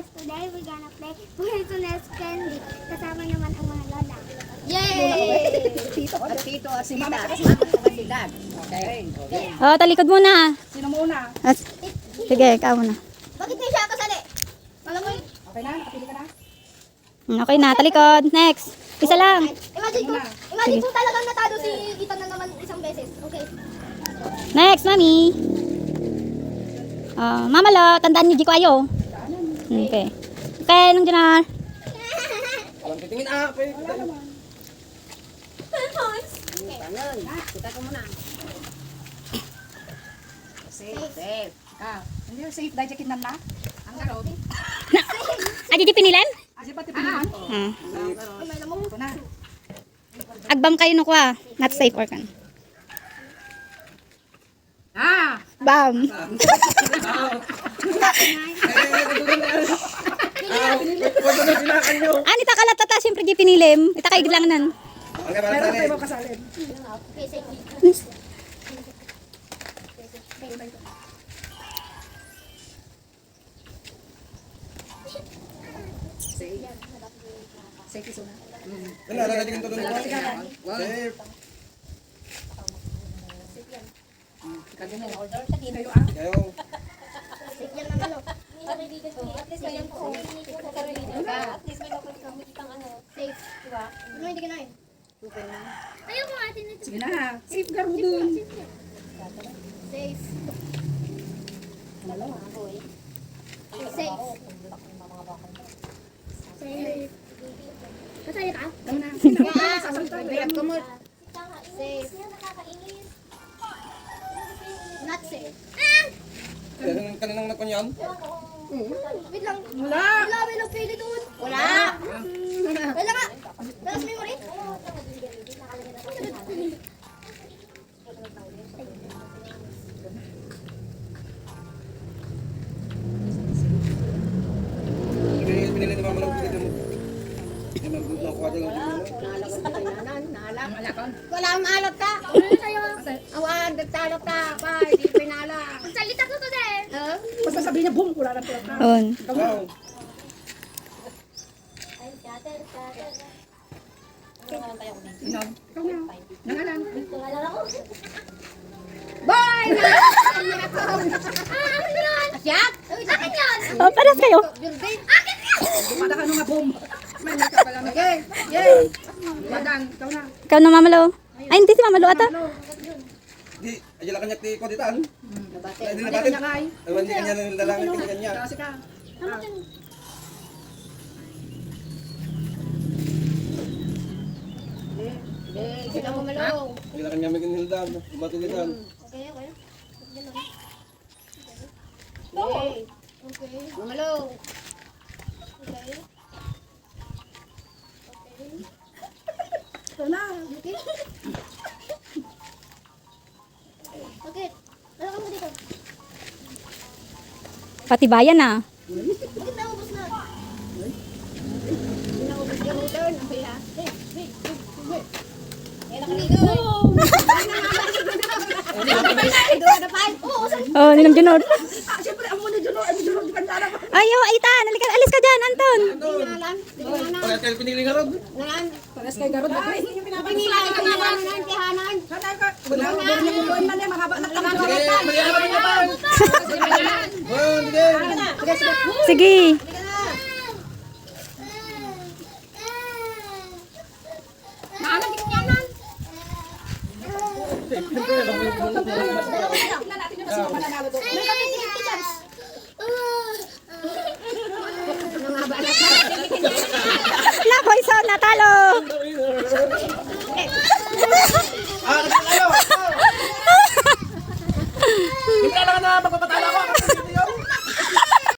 guys, today we're gonna play Poisonous Candy. Kasama naman ang mga lola. Yay! Tito at si Mama at si Dad. Okay. Oh, talikod muna. Sino muna? Sige, ikaw muna. Bakit di siya kasali? Alam mo yun? Okay na? Nakapili ka na? Okay na, talikod. Next. Isa lang. Imagine ko talagang natalo si Ethan na naman isang beses. Okay. Next, mami. Mama lo, tandaan niyo, di ko ayo. Okay. Okay, nung dinar. Alam titingin Tangan. Kita ko muna. Safe. Hindi safe dahil jacket na. Ang garot. Adi di pinilan? Kasi pati pinahan. Ito na. Agbam kayo no kwa. Not safe or kan. Bam. Ani ta kalat tata siyempre di pinilim. Ita kay lang nan. Meron tayo kasalin. Okay, sige. Safe iso na. Safe. Kayo Kayo. Yan naman o. At least may Safe. Diba? Ano hindi ka na eh? Ayoko nga atin ito. Sige na. Safe garo dun. Safe. Safe. Safe. Kasaya ka? Tama na. Safe. Safe. Not safe. Kanang nakunyan. Wait lang. Wala. Wala, may nagpili doon. Wala. Wala nga. Tapos memory. Pinili ni Mama lang dito mo. Hindi magkukuha dyan. Wala ang alat ka. Awan, nagtalok ka. Pa, hindi pinala. Salita ko to din. Basta sabihin niya, boom, wala na pala. On. Wow. Ikaw na. Nangalan. Bye! Ano yun? Siyak? Akin yun. Oh, paras kayo. Akin yun. Dumada ka nung nga, boom. May nagka pala na. Yay! Madang, ikaw na. Ikaw na mamalo. Ay, hindi si mamalo ata. Di, ayala kanyak ti ko ditan. Hindi na Hindi bakit? kanya kay. Hindi kanya nilalangan kanya. Kasi ka. Sila mo malong. Ayala kanya may kinildan. Bati ditan. Okay, okay. Okay. Okay. Mamalong. Okay. Okay. Ikaw na. Okay. Okay. Ano ka mo dito? Pati bayan ah. Bakit naubos na? Naubos ka mo doon. Okay ha? Hey, hey, hey, hey. Eh, nakaligo. Oh, ninang junod. Siyempre, ang muna dyan. Ang dyan, di ba nalala ko? Ayo, Aita, alis ka dyan, Anton. Pagkat kayo pinili nga ron. Pares kay Garod. Ay, Pinila ka naman ng tihanan. sana ka. Wala ko ba niya kung na niya. Mahaba na lang. Sige, malihan mo pa. Oh, sige. Sige. Maalam din yanan. Tingnan natin yung mas mananalo doon. May kapit-tikit ka dyan. Lako, isa natalo.